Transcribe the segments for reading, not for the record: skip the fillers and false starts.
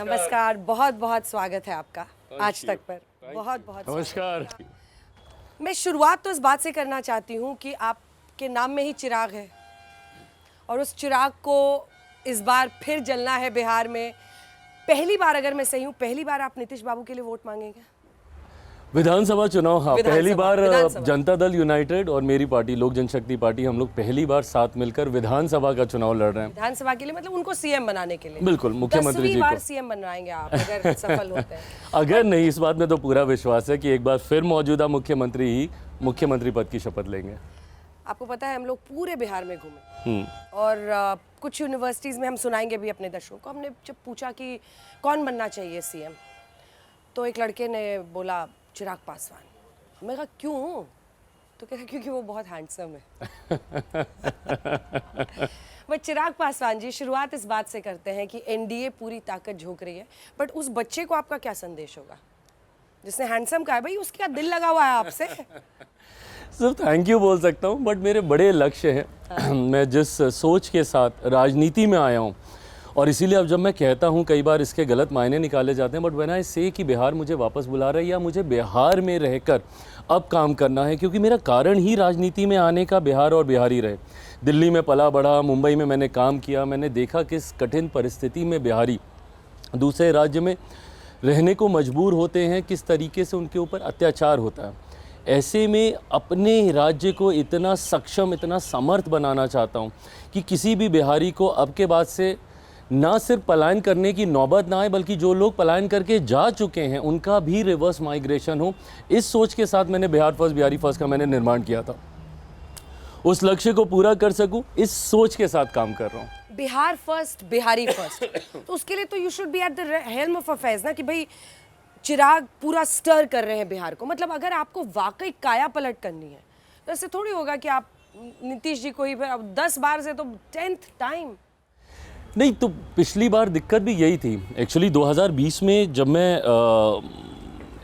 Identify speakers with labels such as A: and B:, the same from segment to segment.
A: नमस्कार, बहुत बहुत स्वागत है आपका आज तक पर। बहुत बहुत
B: नमस्कार।
A: मैं शुरुआत तो इस बात से करना चाहती हूँ कि आपके नाम में ही चिराग है और उस चिराग को इस बार फिर जलना है बिहार में। पहली बार, अगर मैं सही हूँ, पहली बार आप नीतीश बाबू के लिए वोट मांगेंगे
B: विधानसभा चुनाव। हाँ, पहली बार
A: विधानसभा।
B: जनता दल यूनाइटेड और मेरी पार्टी लोक जनशक्ति पार्टी, हम लोग पहली बार साथ मिलकर विधानसभा का चुनाव लड़ रहे हैं।
A: विधानसभा के लिए, मतलब उनको सीएम बनाने के लिए।
B: बिल्कुल, मुख्यमंत्री जी
A: बार
B: को
A: सीएम बनाएंगे आप अगर सफल होते हैं।
B: अगर नहीं, इस बात में तो पूरा विश्वास है कि एक बार फिर मौजूदा मुख्यमंत्री ही मुख्यमंत्री पद की शपथ लेंगे।
A: आपको पता है, हम लोग पूरे बिहार में घूमे और कुछ यूनिवर्सिटीज़ में हम सुनाएंगे भी अपने दर्शकों को। हमने जब पूछा कि कौन बनना चाहिए सीएम, तो एक लड़के ने बोला चिराग पासवान। मैं कहा क्यों? तो कह रहा क्योंकि वो बहुत हैंडसम है। वह चिराग पासवान जी, शुरुआत इस बात से करते हैं कि एनडीए पूरी ताकत झोंक रही है, बट उस बच्चे को आपका क्या संदेश होगा जिसने हैंडसम कहा है? भाई उसका दिल लगा हुआ है आपसे।
B: सिर्फ थैंक यू बोल सकता हूँ, बट मेरे बड़े लक्ष्य हैं। मैं जिस सोच के साथ राजनीति में आया हूँ, और इसीलिए अब जब मैं कहता हूँ, कई बार इसके गलत मायने निकाले जाते हैं, बट व्हेन आई से कि बिहार मुझे वापस बुला रहा है या मुझे बिहार में रहकर अब काम करना है, क्योंकि मेरा कारण ही राजनीति में आने का बिहार और बिहारी रहे। दिल्ली में पला बढ़ा, मुंबई में मैंने काम किया, मैंने देखा किस कठिन परिस्थिति में बिहारी दूसरे राज्य में रहने को मजबूर होते हैं, किस तरीके से उनके ऊपर अत्याचार होता है। ऐसे में अपने राज्य को इतना सक्षम, इतना समर्थ बनाना चाहता हूँ कि किसी भी बिहारी को अब के बाद से ना सिर्फ पलायन करने की नौबत ना आए, बल्कि जो लोग पलायन करके जा चुके हैं उनका भी रिवर्स माइग्रेशन हो। इस सोच के साथ मैंने बिहार फर्स्ट बिहारी फर्स्ट का मैंने निर्माण किया था। उस लक्ष्य को पूरा कर सकूं, इस सोच के साथ काम कर रहा हूं।
A: बिहार फर्स्ट बिहारी फर्स्ट, तो उसके लिए तो you should be at the helm of affairs ना, कि भाई चिराग पूरा स्टर कर रहे हैं बिहार को। मतलब अगर आपको वाकई काया पलट करनी है तो ऐसे थोड़ी होगा कि आप नीतीश जी को ही फिर अब 10 बार से तो 10th टाइम।
B: नहीं, तो पिछली बार दिक्कत भी यही थी। एक्चुअली 2020 में जब मैं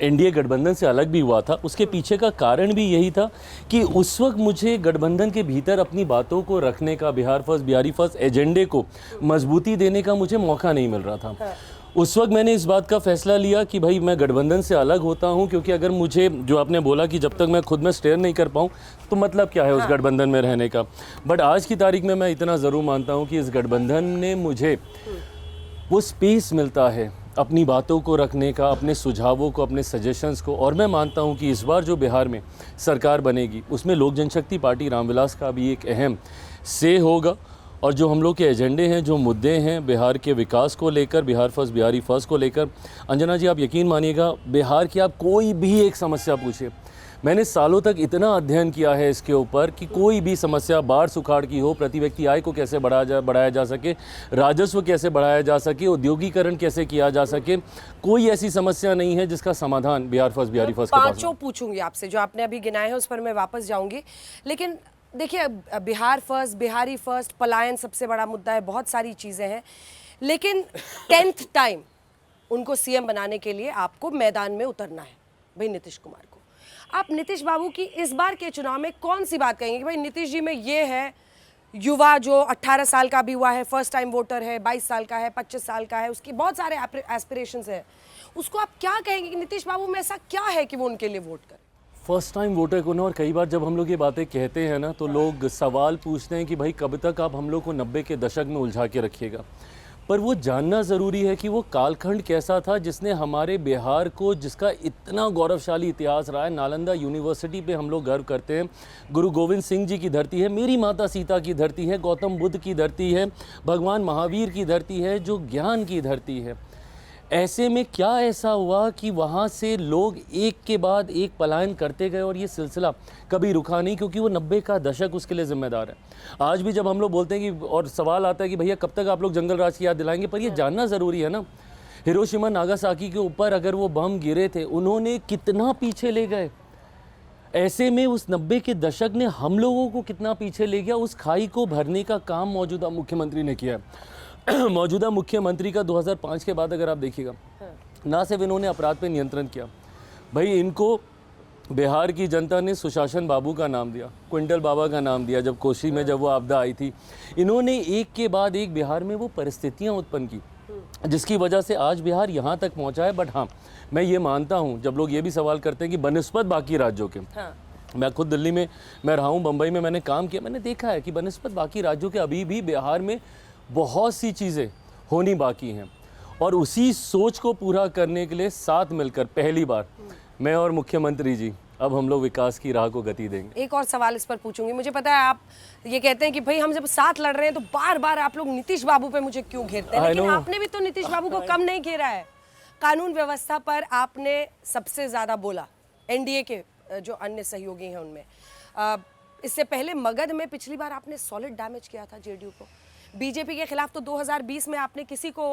B: एनडीए गठबंधन से अलग भी हुआ था, उसके पीछे का कारण भी यही था कि उस वक्त मुझे गठबंधन के भीतर अपनी बातों को रखने का, बिहार फर्स्ट बिहारी फर्स्ट एजेंडे को मजबूती देने का मुझे मौका नहीं मिल रहा था। उस वक्त मैंने इस बात का फैसला लिया कि भाई मैं गठबंधन से अलग होता हूं, क्योंकि अगर मुझे, जो आपने बोला कि जब तक मैं खुद में स्टेयर नहीं कर पाऊं तो मतलब क्या है उस गठबंधन में रहने का। बट आज की तारीख में मैं इतना ज़रूर मानता हूं कि इस गठबंधन ने मुझे वो स्पेस मिलता है अपनी बातों को रखने का, अपने सुझावों को, अपने सजेशंस को। और मैं मानता हूं कि इस बार जो बिहार में सरकार बनेगी उसमें लोक जनशक्ति पार्टी रामविलास का भी एक अहम से होगा। और जो हम लोग के एजेंडे हैं, जो मुद्दे हैं बिहार के विकास को लेकर, बिहार फर्स्ट बिहारी फर्स्ट को लेकर, अंजना जी आप यकीन मानिएगा, बिहार की आप कोई भी एक समस्या पूछिए, मैंने सालों तक इतना अध्ययन किया है इसके ऊपर कि कोई भी समस्या, बाढ़ सुखाड़ की हो, प्रति व्यक्ति आय को कैसे बढ़ाया जा सके, राजस्व कैसे बढ़ाया जा सके, उद्योगीकरण कैसे किया जा सके, कोई ऐसी समस्या नहीं है जिसका समाधान बिहार फर्स्ट बिहारी फर्स्ट के पास।
A: पांचों पूछूंगी आपसे, जो आपने अभी गिनाए हैं उस पर मैं वापस जाऊंगी। लेकिन देखिए, बिहार फर्स्ट बिहारी फर्स्ट, पलायन सबसे बड़ा मुद्दा है, बहुत सारी चीज़ें हैं, लेकिन 10th टाइम उनको सीएम बनाने के लिए आपको मैदान में उतरना है भाई नीतीश कुमार को। आप नीतीश बाबू की इस बार के चुनाव में कौन सी बात कहेंगे कि भाई नीतीश जी में ये है, युवा जो 18 साल का भी हुआ है, फर्स्ट टाइम वोटर है, 22 साल का है, 25 साल का है, उसकी बहुत सारे एस्पिरेशंस है, उसको आप क्या कहेंगे कि नीतीश बाबू में ऐसा क्या है कि वो उनके लिए वोट करें?
B: फर्स्ट टाइम वोटर को ना, और कई बार जब हम लोग ये बातें कहते हैं ना, तो लोग सवाल पूछते हैं कि भाई कब तक आप हम लोग को 90 के दशक में उलझा के रखिएगा। पर वो जानना ज़रूरी है कि वो कालखंड कैसा था जिसने हमारे बिहार को, जिसका इतना गौरवशाली इतिहास रहा है। नालंदा यूनिवर्सिटी पे हम लोग गर्व करते हैं। गुरु गोविंद सिंह जी की धरती है, मेरी माता सीता की धरती है, गौतम बुद्ध की धरती है, भगवान महावीर की धरती है, जो ज्ञान की धरती है। ऐसे में क्या ऐसा हुआ कि वहाँ से लोग एक के बाद एक पलायन करते गए और ये सिलसिला कभी रुका नहीं, क्योंकि वो 90 का दशक उसके लिए जिम्मेदार है। आज भी जब हम लोग बोलते हैं कि, और सवाल आता है कि भैया कब तक आप लोग जंगल राज की याद दिलाएंगे, पर ये जानना ज़रूरी है ना, हिरोशिमा नागासाकी के ऊपर अगर वो बम गिरे थे, उन्होंने कितना पीछे ले गए। ऐसे में उस 90 के दशक ने हम लोगों को कितना पीछे ले गया। उस खाई को भरने का काम मौजूदा मुख्यमंत्री ने किया है। मौजूदा मुख्यमंत्री का 2005 के बाद अगर आप देखिएगा, ना सिर्फ इन्होंने अपराध पे नियंत्रण किया, भाई इनको बिहार की जनता ने सुशासन बाबू का नाम दिया, क्विंटल बाबा का नाम दिया जब कोशी में जब वो आपदा आई थी। इन्होंने एक के बाद एक बिहार में वो परिस्थितियां उत्पन्न की जिसकी वजह से आज बिहार यहाँ तक पहुँचा है। बट हाँ, मैं ये मानता हूँ, जब लोग ये भी सवाल करते हैं कि बनिस्बत बाकी राज्यों के,
A: हाँ।
B: मैं खुद दिल्ली में मैं रहा हूँ, बम्बई में मैंने काम किया, मैंने देखा है कि बनिस्बत बाकी राज्यों के अभी भी बिहार में बहुत सी चीज़ें होनी बाकी हैं। और उसी सोच को पूरा करने के लिए साथ मिलकर पहली बार मैं और मुख्यमंत्री जी अब हम लोग विकास की राह को गति देंगे।
A: एक और सवाल इस पर पूछूंगी। मुझे पता है आप ये कहते हैं कि भाई हम जब साथ लड़ रहे हैं तो बार बार आप लोग नीतीश बाबू पे मुझे क्यों घेरते हैं,
B: I
A: लेकिन
B: know.
A: आपने भी तो नीतीश बाबू को कम नहीं घेरा है। कानून व्यवस्था पर आपने सबसे ज्यादा बोला, एनडीए के जो अन्य सहयोगी हैं उनमें। इससे पहले मगध में पिछली बार आपने सॉलिड डैमेज किया था जेडीयू को। बीजेपी के खिलाफ तो 2020 में आपने किसी को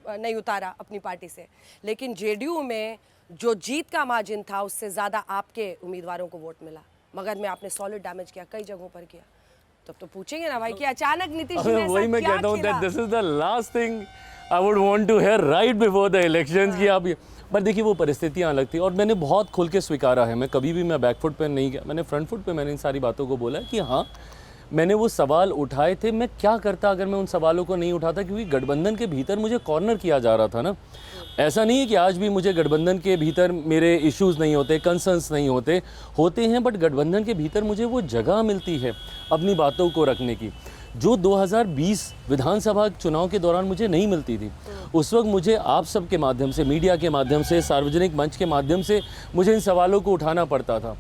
A: नहीं उतारा अपनी पार्टी से, लेकिन जेडीयू में जो जीत का मार्जिन था उससे ज़्यादा आपके उम्मीदवारों को वोट मिला। मगध में आपने सॉलिड डैमेज किया, कई जगहों पर किया। तब तो पूछेंगे ना भाई कि अचानक नीतीश जी ने ऐसा
B: वही मैं
A: क्या
B: कहता हूँ
A: खेला?
B: that this is the last thing I would want to hear right before the elections कि आप ये, पर देखिए वो परिस्थितियाँ अलग थी और मैंने बहुत खुल के स्वीकारा है। मैं कभी भी मैं बैकफुट पे नहीं गया, मैंने फ्रंट फुट पे मैंने इन सारी बातों को बोला कि हाँ मैंने वो सवाल उठाए थे। मैं क्या करता अगर मैं उन सवालों को नहीं उठाता, क्योंकि गठबंधन के भीतर मुझे कॉर्नर किया जा रहा था ना। ऐसा नहीं है कि आज भी मुझे गठबंधन के भीतर मेरे इश्यूज़ नहीं होते, कंसर्न्स नहीं होते हैं, बट गठबंधन के भीतर मुझे वो जगह मिलती है अपनी बातों को रखने की, जो 2020 विधानसभा चुनाव के दौरान मुझे नहीं मिलती थी। उस वक्त मुझे आप सब के माध्यम से, मीडिया के माध्यम से, सार्वजनिक मंच के माध्यम से मुझे इन सवालों को उठाना पड़ता था।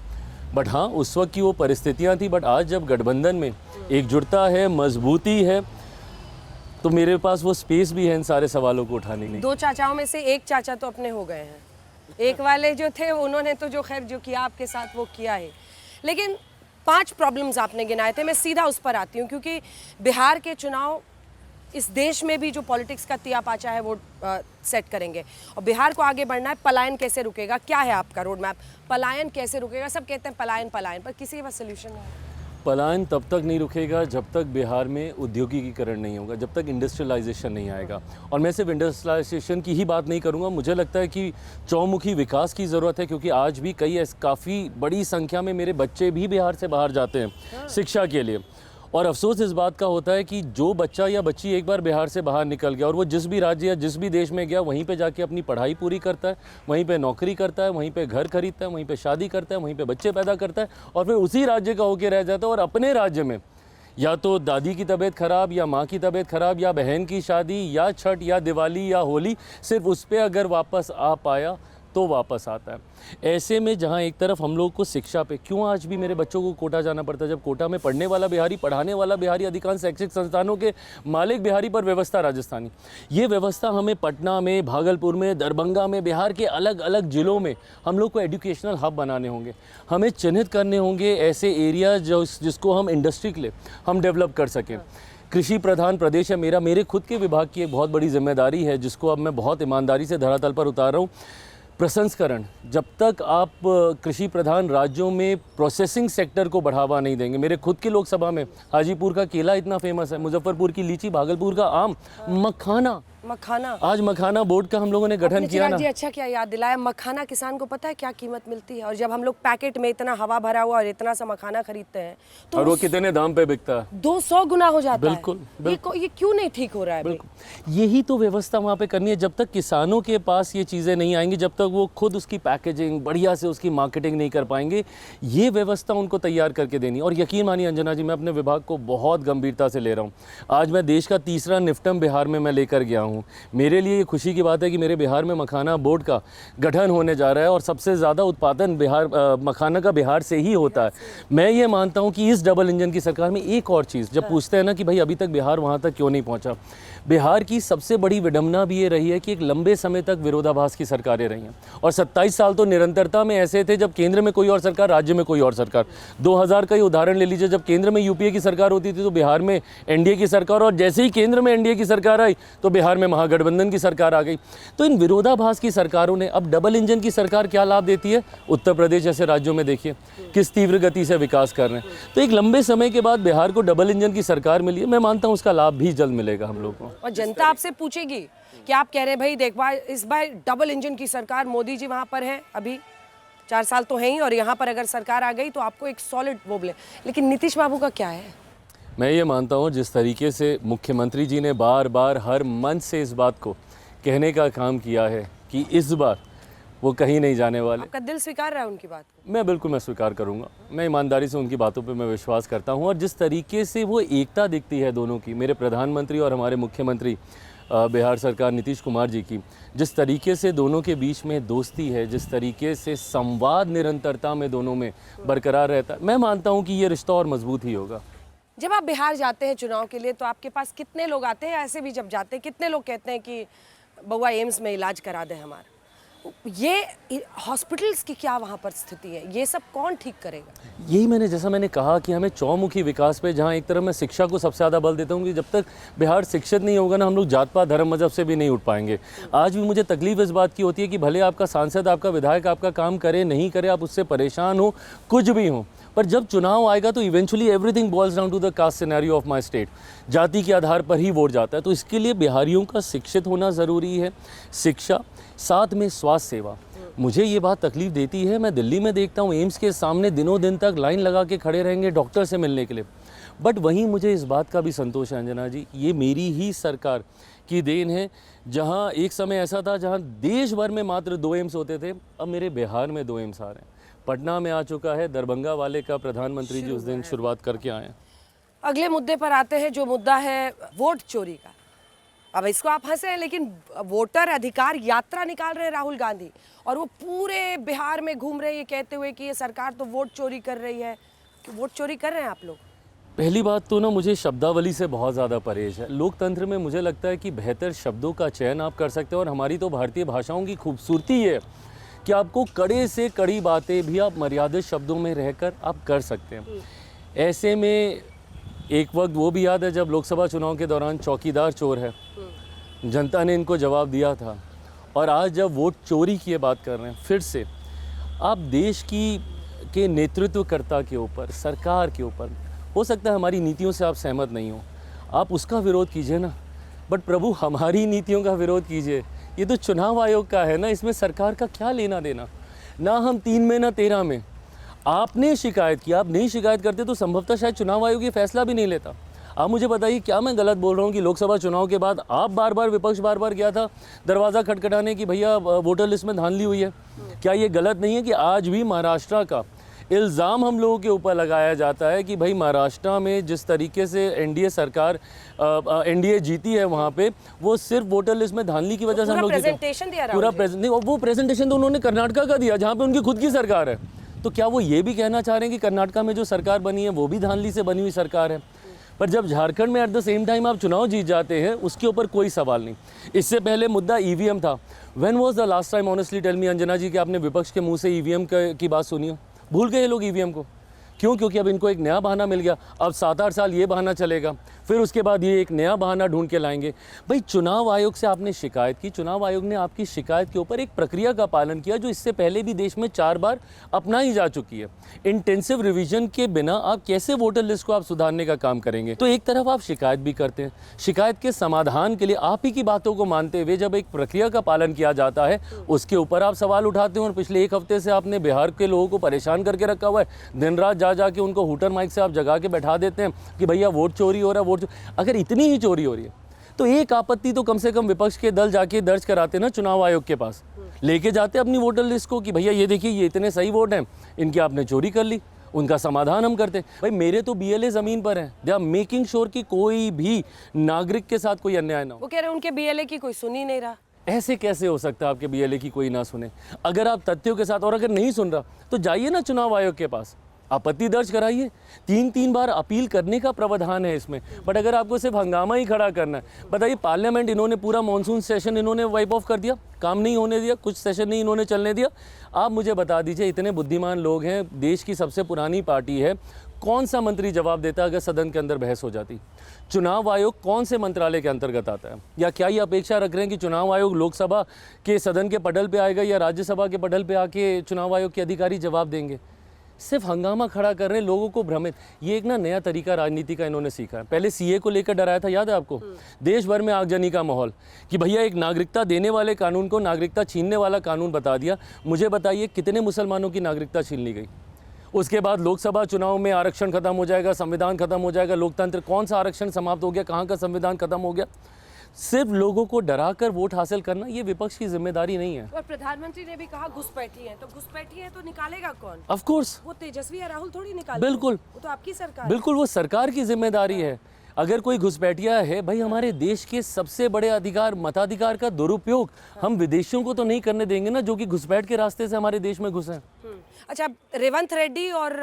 B: बट हाँ, उस वक्त की वो परिस्थितियाँ थी। बट आज जब गठबंधन में एकजुटता है, मजबूती है, तो मेरे पास वो स्पेस भी है इन सारे सवालों को उठाने की।
A: 2 चाचाओं में से एक चाचा तो अपने हो गए हैं। एक वाले जो थे उन्होंने तो जो खैर जो किया आपके साथ वो किया है, लेकिन 5 प्रॉब्लम्स आपने गिनाए थे। मैं सीधा उस पर आती हूँ, क्योंकि बिहार के चुनाव इस देश में भी जो पॉलिटिक्स का तिया पाचा है वो सेट करेंगे और बिहार को आगे बढ़ना है। पलायन कैसे रुकेगा, क्या है आपका रोड मैप? पलायन कैसे रुकेगा? सब कहते हैं पलायन पलायन, पर किसी के पास सोल्यूशन नहीं है।
B: पलायन तब तक नहीं रुकेगा जब तक बिहार में औद्योगिकीकरण नहीं होगा, जब तक इंडस्ट्रियलाइजेशन नहीं आएगा। और मैं सिर्फ इंडस्ट्रियलाइजेशन की ही बात नहीं करूंगा, मुझे लगता है कि चौमुखी विकास की ज़रूरत है, क्योंकि आज भी काफ़ी बड़ी संख्या में मेरे बच्चे भी बिहार से बाहर जाते हैं शिक्षा के लिए। और अफसोस इस बात का होता है कि जो बच्चा या बच्ची एक बार बिहार से बाहर निकल गया और वो जिस भी राज्य या जिस भी देश में गया वहीं पे जाके अपनी पढ़ाई पूरी करता है, वहीं पे नौकरी करता है, वहीं पे घर खरीदता है, वहीं पे शादी करता है, वहीं पे बच्चे पैदा करता है और फिर उसी राज्य का होके रह जाता है। और अपने राज्य में या तो दादी की तबीयत ख़राब या माँ की तबीयत ख़राब या बहन की शादी या छठ या दिवाली या होली, सिर्फ उस पर अगर वापस आ पाया तो वापस आता है। ऐसे में जहाँ एक तरफ हम लोग को शिक्षा पे, क्यों आज भी मेरे बच्चों को कोटा जाना पड़ता है, जब कोटा में पढ़ने वाला बिहारी, पढ़ाने वाला बिहारी, अधिकांश शैक्षिक संस्थानों के मालिक बिहारी पर व्यवस्था राजस्थानी। ये व्यवस्था हमें पटना में, भागलपुर में, दरभंगा में, बिहार के अलग अलग ज़िलों में हम लोग को एजुकेशनल हब बनाने होंगे। हमें चिन्हित करने होंगे ऐसे एरिया जिसको हम इंडस्ट्री के लिए हम डेवलप कर सकें। कृषि प्रधान प्रदेश है मेरा, मेरे खुद के विभाग की एक बहुत बड़ी जिम्मेदारी है जिसको अब मैं बहुत ईमानदारी से धरातल पर उतार रहा हूँ। प्रसंस्करण, जब तक आप कृषि प्रधान राज्यों में प्रोसेसिंग सेक्टर को बढ़ावा नहीं देंगे, मेरे खुद की लोकसभा में हाजीपुर का केला इतना फेमस है, मुजफ्फरपुर की लीची, भागलपुर का आम, मखाना, आज मखाना बोर्ड का हम लोगों ने गठन किया ना।
A: जी अच्छा क्या याद दिलाया। मखाना किसान को पता है क्या कीमत मिलती है? और जब हम लोग पैकेट में इतना हवा भरा हुआ और इतना सा मखाना खरीदते हैं तो
B: और वो कितने दाम पे बिकता है?
A: 200 गुना हो जाता
B: बिल्कुल,
A: है। ये क्यों नहीं ठीक हो रहा है?
B: बिल्कुल, यही तो व्यवस्था वहाँ पे करनी है। जब तक किसानों के पास ये चीज़ें नहीं आएंगी, जब तक वो खुद उसकी पैकेजिंग बढ़िया से उसकी मार्केटिंग नहीं कर पाएंगे, ये व्यवस्था उनको तैयार करके देनी। और यकीन मानिए अंजना जी, मैं अपने विभाग को बहुत गंभीरता से ले रहा हूँ। आज मैं देश का 3रा निफ्टम बिहार में मैं लेकर गया हूँ। मेरे लिए ये खुशी की बात है कि मेरे बिहार में मखाना बोर्ड का गठन होने जा रहा है और सबसे ज़्यादा उत्पादन मखाना का बिहार से ही होता है। मैं ये मानता हूँ कि इस डबल इंजन की सरकार में एक और चीज़, जब पूछते हैं ना कि भाई अभी तक बिहार वहाँ तक क्यों नहीं पहुँचा, बिहार की सबसे बड़ी विडंबना भी ये रही है कि एक लंबे समय तक विरोधाभास की सरकारें रही हैं और 27 साल तो निरंतरता में ऐसे थे जब केंद्र में कोई और सरकार, राज्य में कोई और सरकार। 2000 का ही उदाहरण ले लीजिए, जब केंद्र में यूपीए की सरकार होती थी तो बिहार में एनडीए की सरकार, और जैसे ही केंद्र में एनडीए की सरकार आई तो बिहार में महागठबंधन की सरकार आ गई। तो इन विरोधाभास की सरकारों ने, अब डबल इंजन की सरकार क्या लाभ देती है? उत्तर प्रदेश जैसे राज्यों में देखिए किस तीव्र गति से विकास कर रहे हैं। तो एक लंबे समय के बाद बिहार को डबल इंजन की सरकार मिली है। मैं मानता हूँ उसका लाभ भी जल्द मिलेगा हम लोग को।
A: और जनता आपसे पूछेगी कि आप कह रहे हैं भाई देख भाई इस बार डबल इंजन की सरकार, मोदी जी वहां पर हैं, अभी 4 साल तो हैं ही, और यहाँ पर अगर सरकार आ गई तो आपको एक सॉलिड वो बोले, लेकिन नीतीश बाबू का क्या है?
B: मैं ये मानता हूँ जिस तरीके से मुख्यमंत्री जी ने बार बार हर मंच से इस बात को कहने का काम किया है कि इस बार वो कहीं नहीं जाने वाले।
A: आपका दिल स्वीकार रहा है उनकी बात को?
B: मैं स्वीकार करूंगा। मैं ईमानदारी से उनकी बातों पे मैं विश्वास करता हूं और जिस तरीके से वो एकता दिखती है दोनों की, मेरे प्रधानमंत्री और हमारे मुख्यमंत्री बिहार सरकार नीतीश कुमार जी की, जिस तरीके से दोनों के बीच में दोस्ती है, जिस तरीके से संवाद निरंतरता में दोनों में बरकरार रहता है, मैं मानता हूँ कि ये रिश्ता और मजबूत ही होगा।
A: जब आप बिहार जाते हैं चुनाव के लिए तो आपके पास कितने लोग आते हैं? ऐसे भी जब जाते हैं कितने लोग कहते हैं कि बउआ एम्स में इलाज करा दें हमारा? ये हॉस्पिटल्स की क्या वहाँ पर स्थिति है? ये सब कौन ठीक करेगा?
B: यही जैसा मैंने कहा कि हमें चौमुखी विकास पे, जहाँ एक तरफ मैं शिक्षा को सबसे ज़्यादा बल देता हूँ कि जब तक बिहार शिक्षित नहीं होगा ना, हम लोग जात पात धर्म मजहब से भी नहीं उठ पाएंगे। आज भी मुझे तकलीफ इस बात की होती है कि भले आपका सांसद, आपका विधायक आपका काम करे नहीं करे, आप उससे परेशान हो, कुछ भी हो, पर जब चुनाव आएगा तो eventually everything boils down to the caste scenario of my state. जाति के आधार पर ही वोट जाता है। तो इसके लिए बिहारियों का शिक्षित होना ज़रूरी है, शिक्षा, साथ में स्वास्थ्य सेवा। मुझे ये बात तकलीफ देती है, मैं दिल्ली में देखता हूँ एम्स के सामने दिनों दिन तक लाइन लगा के खड़े रहेंगे डॉक्टर से मिलने के लिए। बट वहीं मुझे इस बात का भी संतोष है अंजना जी, ये मेरी ही सरकार की देन है। जहाँ एक समय ऐसा था जहाँ देश भर में मात्र 2 एम्स होते थे, अब मेरे बिहार में 2 एम्स आ रहे हैं। पटना में आ चुका है, दरभंगा वाले का प्रधानमंत्री जी उस दिन शुरुआत करके आए हैं।
A: अगले मुद्दे पर आते हैं, जो मुद्दा है वोट चोरी का। अब इसको आप हंसे हैं, लेकिन वोटर अधिकार यात्रा निकाल रहे हैं राहुल गांधी, और वो पूरे बिहार में घूम रहे हैं ये कहते हुए कि ये सरकार तो वोट चोरी कर रही है। कि वोट चोरी कर रहे हैं आप लोग?
B: पहली बात तो ना, मुझे शब्दावली से बहुत ज़्यादा परहेज है। लोकतंत्र में मुझे लगता है कि बेहतर शब्दों का चयन आप कर सकते हो, और हमारी तो भारतीय भाषाओं की खूबसूरती है कि आपको कड़े से कड़ी बातें भी आप मर्यादित शब्दों में रहकर आप कर सकते हैं। ऐसे में एक वक्त वो भी याद है जब लोकसभा चुनाव के दौरान चौकीदार चोर है, जनता ने इनको जवाब दिया था। और आज जब वोट चोरी की बात कर रहे हैं, फिर से आप देश के नेतृत्वकर्ता के ऊपर, सरकार के ऊपर, हो सकता है हमारी नीतियों से आप सहमत नहीं हो, आप उसका विरोध कीजिए ना, बट प्रभु हमारी नीतियों का विरोध कीजिए। ये तो चुनाव आयोग का है ना, इसमें सरकार का क्या लेना देना? ना हम 3 में ना 13 में। आपने शिकायत की, आप नहीं शिकायत करते तो संभवतः शायद चुनाव आयोग ये फैसला भी नहीं लेता। आप मुझे बताइए, क्या मैं गलत बोल रहा हूँ कि लोकसभा चुनाव के बाद आप बार-बार, विपक्ष बार-बार गया था दरवाज़ा खटखटाने की भैया वोटर लिस्ट में धांधली हुई है? क्या ये गलत नहीं है कि आज भी महाराष्ट्र का इल्ज़ाम हम लोगों के ऊपर लगाया जाता है कि भाई महाराष्ट्र में जिस तरीके से एनडीए सरकार एनडीए जीती है, वहाँ पे वो सिर्फ वोटर लिस्ट में धांधली की वजह से हम लोग
A: प्रेजेंटेशन दिया,
B: पूरा नहीं, वो प्रेजेंटेशन तो उन्होंने कर्नाटका का दिया जहाँ पे उनकी खुद की सरकार है। तो क्या वो ये भी कहना चाह रहे हैं कि कर्नाटका में जो सरकार बनी है वो भी धांधली से बनी हुई सरकार है? पर जब झारखंड में एट द सेम टाइम आप चुनाव जीत जाते हैं, उसके ऊपर कोई सवाल नहीं। इससे पहले मुद्दा ईवीएम था। When was the last time, honestly tell me Anjana ji, कि आपने विपक्ष के मुंह से ईवीएम की बात सुनी हो? भूल गए लोग ईवीएम को। क्यों? क्योंकि अब इनको एक नया बहाना मिल गया। अब 7-8 साल ये बहाना चलेगा, फिर उसके बाद ये एक नया बहाना ढूंढ के लाएंगे। भाई चुनाव आयोग से आपने शिकायत की, चुनाव आयोग ने आपकी शिकायत के ऊपर एक प्रक्रिया का पालन किया जो इससे पहले भी देश में 4 बार अपनाई जा चुकी है। इंटेंसिव रिवीजन के बिना आप कैसे वोटर लिस्ट को आप सुधारने का काम करेंगे? तो एक तरफ आप शिकायत भी करते हैं, शिकायत के समाधान के लिए आप ही की बातों को मानते हुए जब एक प्रक्रिया का पालन किया जाता है, उसके ऊपर आप सवाल उठाते हैं। और पिछले 1 हफ्ते से आपने बिहार के लोगों को परेशान करके रखा हुआ है। दिन रात जा के उनको हुटर माइक से आप जगा के बैठा देते हैं कि भैया वोट चोरी हो रहा है, वोट। अगर इतनी ही चोरी हो रही है तो एक आपत्ति तो कम से कम विपक्ष के दल जाके दर्ज कराते ना चुनाव आयोग के पास, लेके जाते अपनी वोटर लिस्ट को कि भैया ये देखिए ये इतने सही वोट हैं, इनकी आपने चोरी कर ली, उनका समाधान हम करते हैं। भाई मेरे तो बीएलए ज़मीन पर हैं, दे आर मेकिंग श्योर कि कोई भी नागरिक के साथ कोई अन्याय ना हो।
A: वो कह रहे हैं उनके बीएलए की कोई सुन ही नहीं रहा।
B: ऐसे कैसे हो सकता है आपके बीएलए की कोई ना सुने? अगर आप तथ्यों के साथ, और अगर नहीं सुन रहा तो जाइए ना चुनाव आयोग के पास, आपत्ति दर्ज कराइए। 3 बार अपील करने का प्रावधान है इसमें। बट अगर आपको सिर्फ हंगामा ही खड़ा करना है, बताइए पार्लियामेंट इन्होंने पूरा मॉनसून सेशन इन्होंने वाइप ऑफ कर दिया, काम नहीं होने दिया, कुछ सेशन नहीं इन्होंने चलने दिया। आप मुझे बता दीजिए, इतने बुद्धिमान लोग हैं, देश की सबसे पुरानी पार्टी है, कौन सा मंत्री जवाब देता अगर सदन के अंदर बहस हो जाती? चुनाव आयोग कौन से मंत्रालय के अंतर्गत आता है? या क्या ये अपेक्षा रख रहे हैं कि चुनाव आयोग लोकसभा के सदन के पटल पे आएगा या राज्यसभा के पटल पे आके चुनाव आयोग के अधिकारी जवाब देंगे? सिर्फ हंगामा खड़ा कर रहे हैं, लोगों को भ्रमित। ये एक ना नया तरीका राजनीति का इन्होंने सीखा है। पहले सीए को लेकर डराया था, याद है आपको? देश भर में आगजनी का माहौल कि भैया एक नागरिकता देने वाले कानून को नागरिकता छीनने वाला कानून बता दिया। मुझे बताइए कितने मुसलमानों की नागरिकता छीन ली गई? उसके बाद लोकसभा चुनाव में आरक्षण खत्म हो जाएगा, संविधान खत्म हो जाएगा, लोकतंत्र, कौन सा आरक्षण समाप्त हो गया, कहाँ का संविधान खत्म हो गया। सिर्फ लोगों को डराकर वोट हासिल करना ये विपक्ष की जिम्मेदारी नहीं है।
A: और प्रधानमंत्री ने भी कहा घुसपैठी है, तो घुसपैठी है तो निकालेगा कौन?
B: ऑफ कोर्स
A: वो तेजस्वी या राहुल थोड़ी निकालेंगे।
B: बिल्कुल,
A: वो तो आपकी सरकार।
B: बिल्कुल वो सरकार की जिम्मेदारी है। अगर कोई घुसपैठिया है, भाई हमारे देश के सबसे बड़े अधिकार, मताधिकार का दुरुपयोग हम विदेशियों को तो नहीं करने देंगे ना, जो कि घुसपैठ के रास्ते से हमारे देश में घुसे हैं।
A: अच्छा, रेवंत रेड्डी और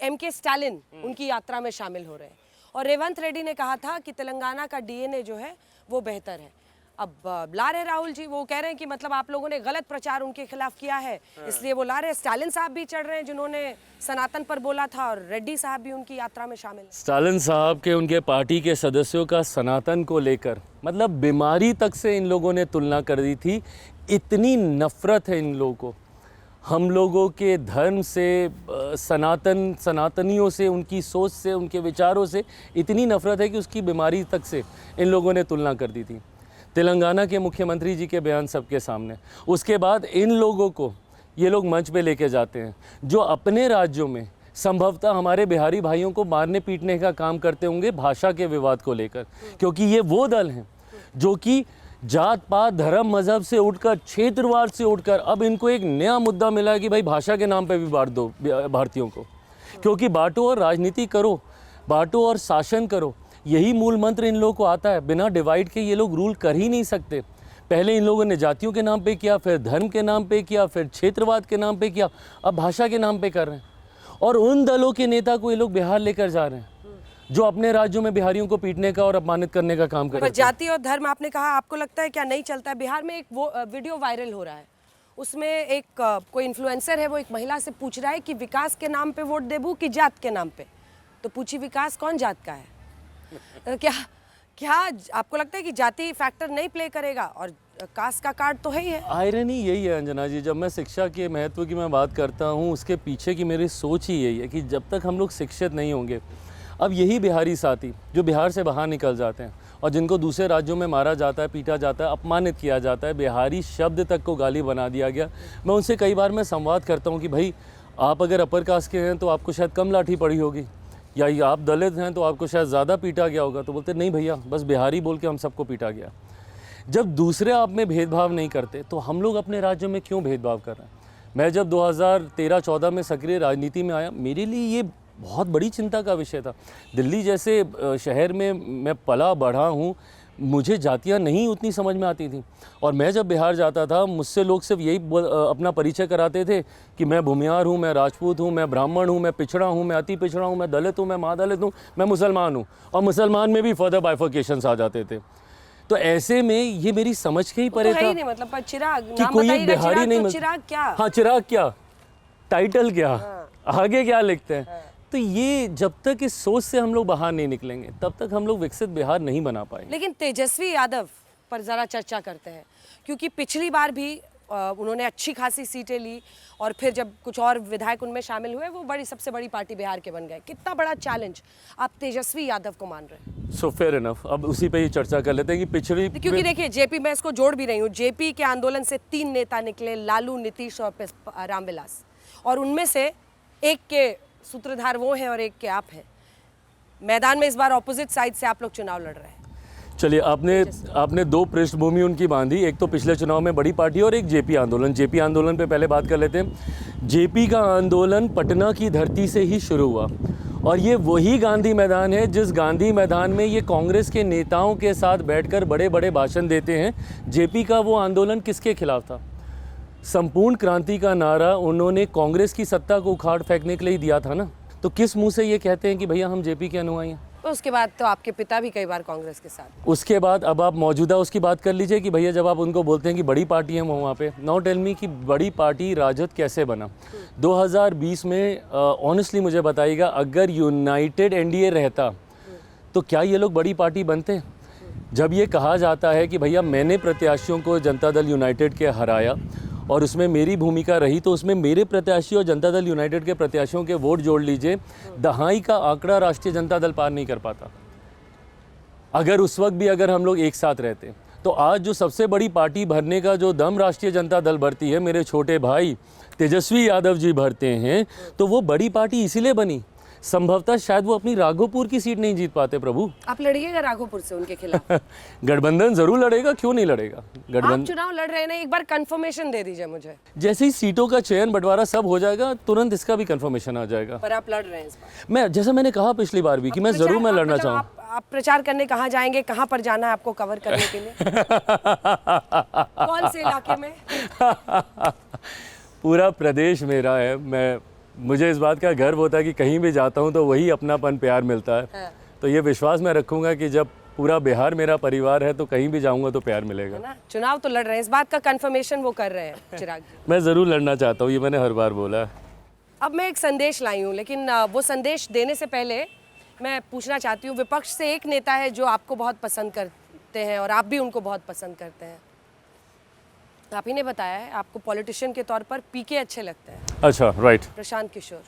A: एमके स्टालिन उनकी यात्रा में शामिल हो रहे हैं, और रेवंत रेड्डी ने कहा था कि तेलंगाना का डीएनए जो है वो बेहतर है। अब ला रहे राहुल जी, वो कह रहे हैं कि मतलब आप लोगों ने गलत प्रचार उनके खिलाफ किया है, इसलिए वो ला रहे हैं। स्टालिन साहब भी चढ़ रहे हैं जिन्होंने सनातन पर बोला था, और रेड्डी साहब भी उनकी यात्रा में शामिल हैं।
B: स्टालिन साहब के, उनके पार्टी के सदस्यों का सनातन को लेकर मतलब बीमारी तक से इन लोगों ने तुलना कर दी थी। इतनी नफरत है इन लोगों को हम लोगों के धर्म से, सनातनियों से, उनकी सोच से, उनके विचारों से इतनी नफरत है कि उसकी बीमारी तक से इन लोगों ने तुलना कर दी थी। तेलंगाना के मुख्यमंत्री जी के बयान सबके सामने, उसके बाद इन लोगों को ये लोग मंच पे लेके जाते हैं जो अपने राज्यों में संभवतः हमारे बिहारी भाइयों को मारने पीटने का काम करते होंगे भाषा के विवाद को लेकर, क्योंकि ये वो दल हैं जो कि जात पात, धर्म, मजहब से उठकर, क्षेत्रवाद से उठकर अब इनको एक नया मुद्दा मिला है कि भाई भाषा के नाम पे भी बांट दो भारतीयों को, क्योंकि बांटो और राजनीति करो, बांटो और शासन करो, यही मूल मंत्र इन लोगों को आता है। बिना डिवाइड के ये लोग रूल कर ही नहीं सकते। पहले इन लोगों ने जातियों के नाम पे किया, फिर धर्म के नाम पे किया, फिर क्षेत्रवाद के नाम पे किया, अब भाषा के नाम पे कर रहे हैं। और उन दलों के नेता को ये लोग बिहार लेकर जा रहे हैं जो अपने राज्यों में बिहारियों को पीटने का और अपमानित करने का काम कर रहे हैं।
A: जाति और धर्म आपने कहा, आपको लगता है क्या नहीं चलता है? बिहार में एक वो वीडियो वायरल हो रहा है, उसमें एक कोई इन्फ्लुएंसर है, वो एक महिला से पूछ रहा है कि विकास के नाम पे वोट देबू कि जात के नाम पे, तो पूछी विकास कौन जात का है? क्या आपको लगता है कि जाति फैक्टर नहीं प्ले करेगा? और कास्ट का कार्ड तो है ही है।
B: आयरनी यही है अंजना जी, जब मैं शिक्षा के महत्व की मैं बात करता हूँ, उसके पीछे की मेरी सोच ही यही है कि जब तक हम लोग शिक्षित नहीं होंगे, अब यही बिहारी साथी जो बिहार से बाहर निकल जाते हैं और जिनको दूसरे राज्यों में मारा जाता है, पीटा जाता है, अपमानित किया जाता है, बिहारी शब्द तक को गाली बना दिया गया, मैं उनसे कई बार मैं संवाद करता हूँ कि भाई आप अगर अपर कास्ट के हैं तो आपको शायद कम लाठी पड़ी होगी, या आप दलित हैं तो आपको शायद ज़्यादा पीटा गया होगा। तो बोलते नहीं भैया, बस बिहारी बोल के हम सबको पीटा गया। जब दूसरे आप में भेदभाव नहीं करते तो हम लोग अपने राज्यों में क्यों भेदभाव कर रहे हैं? मैं जब 2013-14 में सक्रिय राजनीति में आया, मेरे लिए ये बहुत बड़ी चिंता का विषय था। दिल्ली जैसे शहर में मैं पला बढ़ा हूँ, मुझे जातियाँ नहीं उतनी समझ में आती थी, और मैं जब बिहार जाता था मुझसे लोग सिर्फ यही अपना परिचय कराते थे कि मैं भूमियार हूँ, मैं राजपूत हूँ, मैं ब्राह्मण हूँ, मैं पिछड़ा हूँ, मैं अति पिछड़ा हूँ, मैं दलित हूँ, मैं महादलित हूँ, मैं मुसलमान हूँ, और मुसलमान में भी फर्दर बाइफर्केशंस आ जाते थे। तो ऐसे में ये मेरी समझ के ही परे
A: तो
B: था
A: नहीं, मतलब चिराग
B: कि कोई एक बिहारी नहीं,
A: चिराग क्या,
B: हाँ चिराग क्या, टाइटल क्या, आगे क्या लिखते हैं। तो ये जब तक इस सोच से हम लोग बाहर नहीं निकलेंगे तब तक हम लोग विकसित बिहार नहीं बना पाएंगे।
A: लेकिन तेजस्वी यादव पर ज़रा चर्चा करते हैं, क्योंकि पिछली बार भी उन्होंने अच्छी खासी सीटें ली, और फिर जब कुछ और विधायक उनमें शामिल हुए, वो सबसे बड़ी पार्टी बिहार के बन गए। कितना बड़ा चैलेंज आप तेजस्वी यादव को मान रहे हैं?
B: सो फेयर इनफ, अब उसी पे ही चर्चा कर लेते हैं कि पिछड़ी,
A: क्योंकि देखिए जेपी, मैं इसको जोड़ भी रही हूँ, जेपी के आंदोलन से 3 नेता निकले, लालू, नीतीश और रामविलास, और उनमें से एक के सूत्रधार वो हैं और एक के आप हैं। मैदान में इस बार ऑपोजिट साइड से आप लोग चुनाव लड़ रहे हैं।
B: चलिए, आपने 2 पृष्ठभूमि उनकी बांधी, एक तो पिछले चुनाव में बड़ी पार्टी और एक जेपी आंदोलन। जेपी आंदोलन पे पहले बात कर लेते हैं। जेपी का आंदोलन पटना की धरती से ही शुरू हुआ, और ये वही गांधी मैदान है जिस गांधी मैदान में ये कांग्रेस के नेताओं के साथ बैठकर बड़े बड़े भाषण देते हैं। जेपी का वो आंदोलन किसके खिलाफ था? संपूर्ण क्रांति का नारा उन्होंने कांग्रेस की सत्ता को उखाड़ फेंकने के लिए दिया था ना। तो किस मुंह से ये कहते हैं कि भैया हम जेपी के अनुयायी हैं?
A: उसके बाद तो आपके पिता भी कई बार कांग्रेस के साथ।
B: उसके बाद अब आप मौजूदा उसकी बात कर लीजिए कि भैया जब आप उनको बोलते हैं कि बड़ी पार्टी है वहाँ पे, नाउ टेल मी कि बड़ी पार्टी राजद कैसे बना 2020 में? ऑनेस्टली मुझे बताइएगा, अगर यूनाइटेड एनडीए रहता तो क्या ये लोग बड़ी पार्टी बनते? जब ये कहा जाता है कि भैया मैंने प्रत्याशियों को जनता दल यूनाइटेड के हराया और उसमें मेरी भूमिका रही, तो उसमें मेरे प्रत्याशी और जनता दल यूनाइटेड के प्रत्याशियों के वोट जोड़ लीजिए, दहाई का आंकड़ा राष्ट्रीय जनता दल पार नहीं कर पाता। अगर उस वक्त भी अगर हम लोग एक साथ रहते तो आज जो सबसे बड़ी पार्टी भरने का जो दम राष्ट्रीय जनता दल भरती है, मेरे छोटे भाई तेजस्वी यादव जी भरते हैं, तो वो बड़ी पार्टी इसीलिए बनी। संभवतः शायद वो अपनी राघोपुर की सीट नहीं जीत पाते प्रभु।
A: आप लड़िएगा राघोपुर से उनके खिलाफ?
B: गठबंधन जरूर लड़ेगा, क्यों नहीं लड़ेगा
A: आप
B: गठबंधन।
A: चुनाव लड़ रहे हैं ना, एक बार कंफर्मेशन दे दीजिए मुझे।
B: जैसे ही सीटों का चयन बंटवारा सब हो जाएगा, तुरंत इसका भी कंफर्मेशन आ जाएगा।
A: पर आप लड़ रहे हैं इस बार?
B: मैं जैसा मैंने कहा पिछली बार भी कि मैं जरूर मैं लड़ना चाहूँ।
A: आप प्रचार करने कहाँ जाएंगे, कहाँ पर जाना है आपको कवर करने के लिए? कौन से इलाके में?
B: पूरा प्रदेश मेरा है। मुझे इस बात का गर्व होता है कि कहीं भी जाता हूँ तो वही अपनापन प्यार मिलता है।
A: हाँ।
B: तो ये विश्वास मैं रखूंगा कि जब पूरा बिहार मेरा परिवार है तो कहीं भी जाऊंगा तो प्यार मिलेगा।
A: ना, चुनाव तो लड़ रहे हैं, इस बात का कंफर्मेशन वो कर रहे हैं चिराग जी।
B: मैं ज़रूर लड़ना चाहता हूँ, ये मैंने हर बार बोला है।
A: अब मैं एक संदेश लाई हूँ, लेकिन वो संदेश देने से पहले मैं पूछना चाहती हूँ, विपक्ष से एक नेता है जो आपको बहुत पसंद करते हैं और आप भी उनको बहुत पसंद करते हैं। आप ही ने बताया है आपको पॉलिटिशियन के तौर पर पीके अच्छे लगते हैं।
B: अच्छा, राइट।
A: प्रशांत किशोर,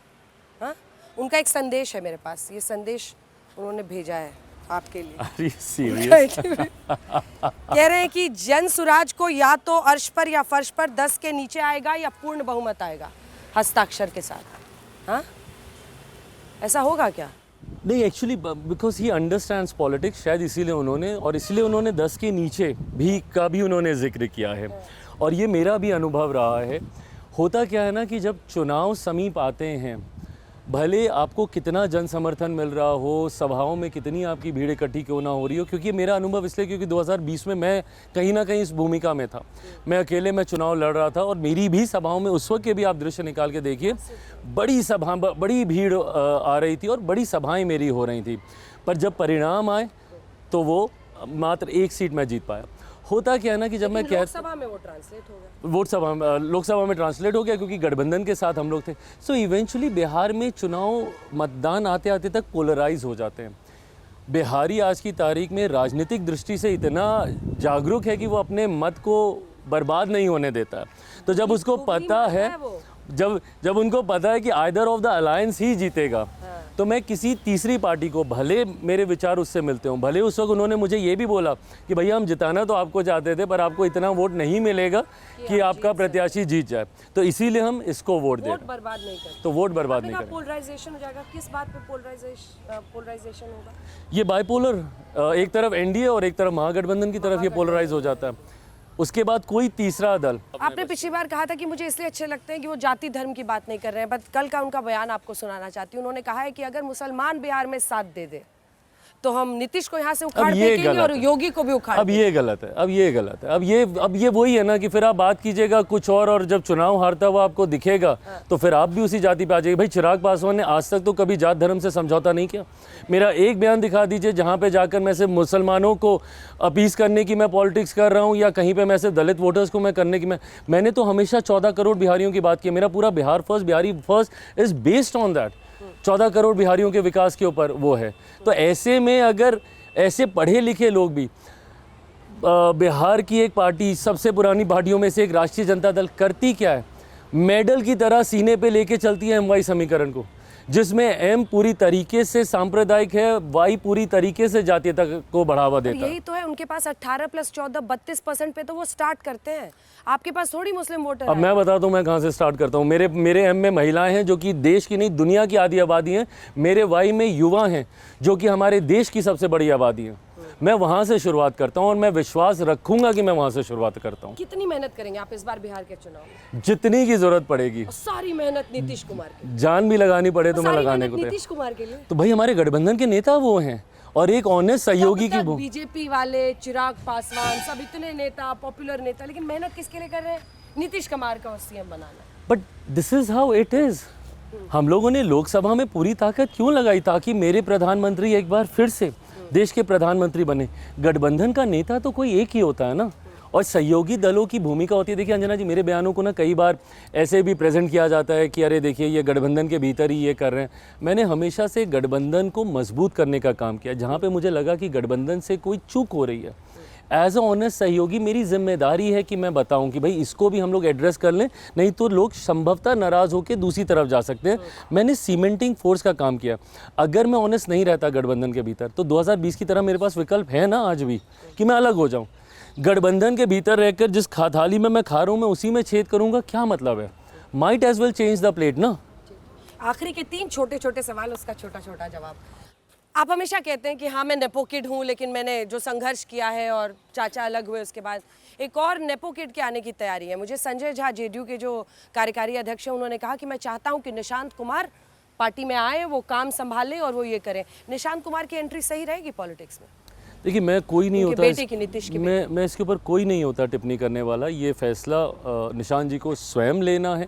A: हाँ, उनका एक संदेश है मेरे पास, ये संदेश उन्होंने भेजा है आपके लिए।
B: अरे सीरियस?
A: कह रहे हैं कि जन सुराज को या तो अर्श पर या फर्श पर 10 के नीचे आएगा या पूर्ण बहुमत आएगा हस्ताक्षर के साथ। हाँ, ऐसा होगा क्या?
B: नहीं, actually because he understands politics, शायद इसीलिए उन्होंने 10 के नीचे भी उन्होंने जिक्र किया है। और ये मेरा भी अनुभव रहा है। होता क्या है ना कि जब चुनाव समीप आते हैं, भले आपको कितना जन समर्थन मिल रहा हो, सभाओं में कितनी आपकी भीड़ इकट्ठी क्यों ना हो रही हो, क्योंकि मेरा अनुभव इसलिए क्योंकि 2020 में मैं कहीं ना कहीं इस भूमिका में था। मैं अकेले मैं चुनाव लड़ रहा था और मेरी भी सभाओं में उस वक्त के भी आप दृश्य निकाल के देखिए, बड़ी भीड़ आ रही थी और बड़ी सभाएं मेरी हो रही थी। पर जब परिणाम आए तो वो मात्र 1 सीट मैं जीत पाया। होता क्या है ना कि जब मैं
A: लोकसभा में वो ट्रांसलेट हो गया,
B: लोकसभा में ट्रांसलेट हो गया क्योंकि गठबंधन के साथ हम लोग थे। सो इवेंचुअली बिहार में चुनाव मतदान आते आते तक पोलराइज हो जाते हैं। बिहारी आज की तारीख में राजनीतिक दृष्टि से इतना जागरूक है कि वो अपने मत को बर्बाद नहीं होने देता। तो जब उसको पता है, जब उनको पता है कि आइदर ऑफ द अलायंस ही जीतेगा, तो मैं किसी तीसरी पार्टी को, भले मेरे विचार उससे मिलते हों, भले उस वक्त उन्होंने मुझे ये भी बोला कि भैया हम जिताना तो आपको चाहते थे पर आपको इतना वोट नहीं मिलेगा कि आपका प्रत्याशी जीत जाए, तो इसीलिए हम इसको वोट दे रहे हैं।
A: बर्बाद नहीं करते।
B: तो वोट बर्बाद नहीं करें।
A: पोलराइजेशन हो जाएगा, किस बात पे पोलराइजेशन होगा?
B: ये बाइपोलर, एक तरफ एनडीए और एक तरफ महागठबंधन की तरफ ये पोलराइज हो जाता है। उसके बाद कोई तीसरा दल।
A: आपने पिछली बार कहा था कि मुझे इसलिए अच्छे लगते हैं कि वो जाति धर्म की बात नहीं कर रहे हैं, बट कल का उनका बयान आपको सुनाना चाहती हूँ। उन्होंने कहा है कि अगर मुसलमान बिहार में साथ दे दे तो हम नीतीश को यहाँ से उखाड़ फेंकेंगे और योगी को भी उखाड़।
B: अब ये गलत है, अब ये वही है ना कि फिर आप बात कीजिएगा कुछ और जब चुनाव हारता हुआ आपको दिखेगा तो फिर आप भी उसी जाति पे आ जाएंगे। भाई चिराग पासवान ने आज तक तो कभी जात धर्म से समझौता नहीं किया। मेरा एक बयान दिखा दीजिए जहाँ पे जाकर मैं सिर्फ मुसलमानों को अपीस करने की मैं पॉलिटिक्स कर रहा हूँ या कहीं पे मैं सिर्फ दलित वोटर्स को मैं करने की मैंने तो हमेशा 14 करोड़ बिहारियों की बात की। मेरा पूरा Bihar first, Bihari first is based on that. 14 crore बिहारियों के विकास के ऊपर वो है। तो ऐसे में अगर ऐसे पढ़े लिखे लोग भी बिहार की एक पार्टी, सबसे पुरानी पार्टियों में से एक राष्ट्रीय जनता दल, करती क्या है, मेडल की तरह सीने पे लेके चलती है एमवाई समीकरण को, जिसमें एम पूरी तरीके से सांप्रदायिक है, वाई पूरी तरीके से जातीयता को बढ़ावा देता है।
A: यही तो है, उनके पास 18 + 14 32% पे तो वो स्टार्ट करते हैं। आपके पास थोड़ी मुस्लिम वोटर।
B: अब मैं बताता हूँ मैं कहाँ से स्टार्ट करता हूँ। मेरे एम में महिलाएं हैं जो कि देश की नहीं दुनिया की आधी आबादी हैं। मेरे वाई में युवा हैं जो कि हमारे देश की सबसे बड़ी आबादी है। मैं वहाँ से शुरुआत करता हूँ और मैं विश्वास रखूंगा कि मैं वहाँ से शुरुआत करता हूँ।
A: कितनी मेहनत करेंगे आप इस बार बिहार के चुनाव में?
B: जितनी की जरूरत पड़ेगी।
A: सारी मेहनत नीतीश कुमार की,
B: जान भी लगानी पड़े तो मैं लगाने को
A: नीतीश कुमार के लिए।
B: तो भाई हमारे गठबंधन के नेता वो हैं और एक ऑनेस्ट सहयोगी की
A: बीजेपी वाले, चिराग पासवान, सब इतने नेता, पॉपुलर नेता, लेकिन मेहनत किसके लिए कर रहे हैं? नीतीश कुमार का CM banana.
B: But this is how it is. हम लोगों ने लोकसभा में पूरी ताकत क्यों लगाई? ताकि मेरे प्रधानमंत्री एक बार फिर से देश के प्रधानमंत्री बने। गठबंधन का नेता तो कोई एक ही होता है ना, और सहयोगी दलों की भूमिका होती है। देखिए अंजना जी, मेरे बयानों को ना कई बार ऐसे भी प्रेजेंट किया जाता है कि अरे देखिए ये गठबंधन के भीतर ही ये कर रहे हैं। मैंने हमेशा से गठबंधन को मजबूत करने का काम किया। जहाँ पे मुझे लगा कि गठबंधन से कोई चूक हो रही है, एज अ ऑनेस्ट सहयोगी मेरी जिम्मेदारी है कि मैं बताऊं कि भाई इसको भी हम लोग एड्रेस कर लें, नहीं तो लोग संभवतः नाराज़ होकर दूसरी तरफ जा सकते हैं। मैंने सीमेंटिंग फोर्स का काम किया। अगर मैं ऑनेस्ट नहीं रहता गठबंधन के भीतर तो 2020 की तरह मेरे पास विकल्प है ना आज भी कि मैं अलग हो जाऊं। गठबंधन के भीतर रहकर जिस थाली में मैं खा रहा हूँ मैं उसी में छेद करूँगा, क्या मतलब है? Might as well change the plate ना।
A: आखिरी के 3 छोटे छोटे सवाल, उसका छोटा छोटा जवाब। आप हमेशा कहते हैं कि हाँ मैं नेपो किड हूँ, लेकिन मैंने जो संघर्ष किया है और चाचा अलग हुए उसके बाद एक और नेपो किड के आने की तैयारी है। मुझे संजय झा जेडीयू के जो कार्यकारी अध्यक्ष हैं उन्होंने कहा कि मैं चाहता हूँ कि निशांत कुमार पार्टी में आए, वो काम संभालें और वो ये करें। निशांत कुमार की एंट्री सही रहेगी पॉलिटिक्स में?
B: देखिए मैं कोई नहीं होता
A: बेटे की, नीतीश की
B: मैं इसके ऊपर कोई नहीं होता टिप्पणी करने वाला। ये फैसला निशांत जी को स्वयं लेना है।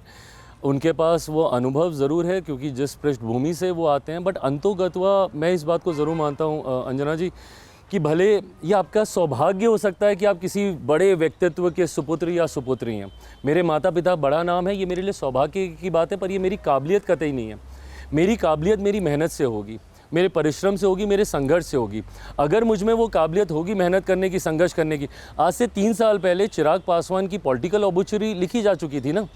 B: उनके पास वो अनुभव ज़रूर है क्योंकि जिस पृष्ठभूमि से वो आते हैं, बट अंतोगत्वा मैं इस बात को ज़रूर मानता हूँ अंजना जी कि भले ये आपका सौभाग्य हो सकता है कि आप किसी बड़े व्यक्तित्व के सुपुत्र या सुपुत्री हैं। मेरे माता पिता बड़ा नाम है, ये मेरे लिए सौभाग्य की बात है, पर ये मेरी काबिलियत कतई नहीं है। मेरी काबिलियत मेरी मेहनत से होगी, मेरे परिश्रम से होगी, मेरे संघर्ष से होगी। अगर मुझ में वो काबिलियत होगी मेहनत करने की, संघर्ष करने की। आज से 3 साल पहले चिराग पासवान की पॉलिटिकल ऑब्चुरी लिखी जा चुकी थी ना।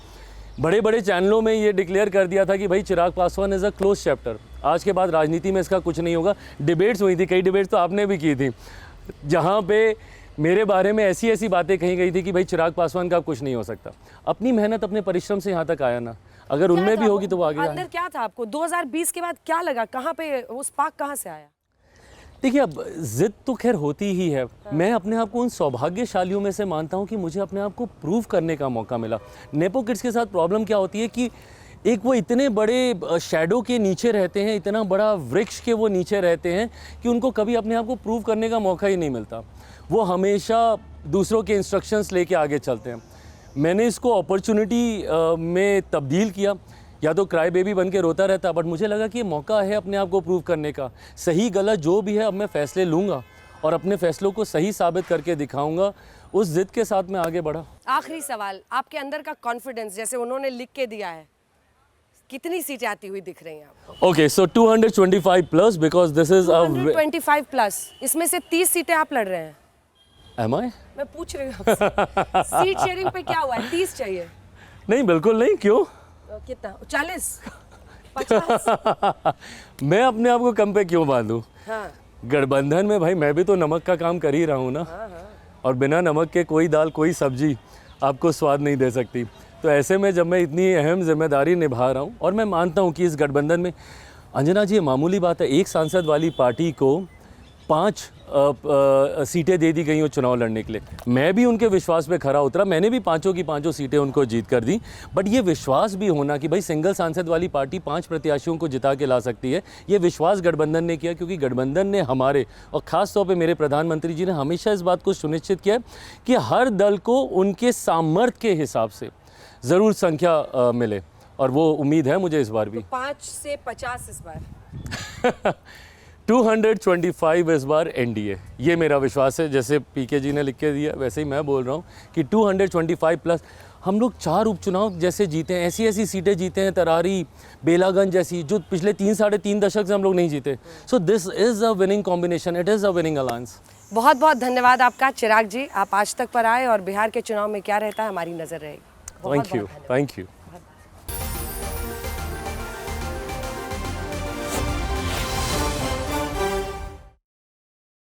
B: बड़े बड़े चैनलों में ये डिक्लेयर कर दिया था कि भाई Chirag Paswan is a close chapter. आज के बाद राजनीति में इसका कुछ नहीं होगा। डिबेट्स हुई थी, कई डिबेट्स तो आपने भी की थी, जहाँ पे मेरे बारे में ऐसी ऐसी बातें कही गई थी कि भाई चिराग पासवान का कुछ नहीं हो सकता। अपनी मेहनत अपने परिश्रम से यहाँ तक आया ना, अगर उनमें भी होगी तो वो आगे आए।
A: अंदर क्या था आपको 2020 के बाद, क्या लगा, कहाँ पे वो स्पार्क कहाँ से आया?
B: देखिए अब जिद तो खैर होती ही है। मैं अपने आप को उन सौभाग्यशालियों में से मानता हूँ कि मुझे अपने आप को प्रूव करने का मौका मिला। नेपो किड्स के साथ प्रॉब्लम क्या होती है कि एक वो इतने बड़े शैडो के नीचे रहते हैं, इतना बड़ा वृक्ष के वो नीचे रहते हैं कि उनको कभी अपने आप को प्रूव करने का मौका ही नहीं मिलता। वो हमेशा दूसरों के इंस्ट्रक्शंस लेके आगे चलते हैं। मैंने इसको अपॉर्चुनिटी में तब्दील किया, या तो क्राई बेबी बन के रोता रहता, बट मुझे लगा कि ये मौका है अपने आप को प्रूव करने का। सही गलत जो भी है अब मैं फ़ैसले लूँगा और अपने फ़ैसलों को सही साबित करके दिखाऊंगा। उस जिद के साथ मैं आगे बढ़ा।
A: आखिरी सवाल, आपके अंदर का कॉन्फिडेंस जैसे उन्होंने लिख के दिया है, कितनी सीटें आती हुई दिख रही हैं आपको?
B: Okay, so 225 plus because this is
A: 225 plus, इसमें से 30 सीटें आप लड़ रहे हैं।
B: एम आई?
A: मैं पूछ रही हूँ आपसे। सीट शेयरिंग पे क्या हुआ है? 30 चाहिए?
B: नहीं बिल्कुल नहीं। क्यों?
A: कितना? 40? 50?
B: मैं अपने आप को कम पे क्यों बांधूं?
A: हाँ।
B: गठबंधन में भाई मैं भी तो नमक का काम कर ही रहा हूँ ना। और बिना नमक के कोई दाल कोई सब्जी आपको स्वाद नहीं दे सकती। तो ऐसे में जब मैं इतनी अहम जिम्मेदारी निभा रहा हूँ, और मैं मानता हूँ कि इस गठबंधन में अंजना जी ये मामूली बात है, एक सांसद वाली पार्टी को 5 सीटें दे दी गई हो चुनाव लड़ने के लिए। मैं भी उनके विश्वास पे खरा उतरा, मैंने भी 5 की 5 सीटें उनको जीत कर दी। बट ये विश्वास भी होना कि भाई सिंगल सांसद वाली पार्टी 5 प्रत्याशियों को जिता के ला सकती है, ये विश्वास गठबंधन ने किया। क्योंकि गठबंधन ने हमारे, और ख़ास तौर पे मेरे प्रधानमंत्री जी ने हमेशा इस बात को सुनिश्चित किया कि हर दल को उनके सामर्थ्य के हिसाब से ज़रूर संख्या मिले, और वो उम्मीद है मुझे इस बार भी।
A: 5 से 50 इस बार
B: 225 इस बार एनडीए, ये मेरा विश्वास है। जैसे पीके जी ने लिख के दिया वैसे ही मैं बोल रहा हूँ कि 225 प्लस। हम लोग 4 उपचुनाव जैसे जीते हैं, ऐसी ऐसी सीटें जीते हैं, तरारी, बेलागंज जैसी, जो पिछले 3-3.5 दशक से हम लोग नहीं जीते। So this is a winning combination, it is a winning alliance.
A: बहुत बहुत धन्यवाद आपका चिराग जी, आप आज तक पर आए, और बिहार के चुनाव में क्या रहता है हमारी नज़र रहेगी।
B: Thank you.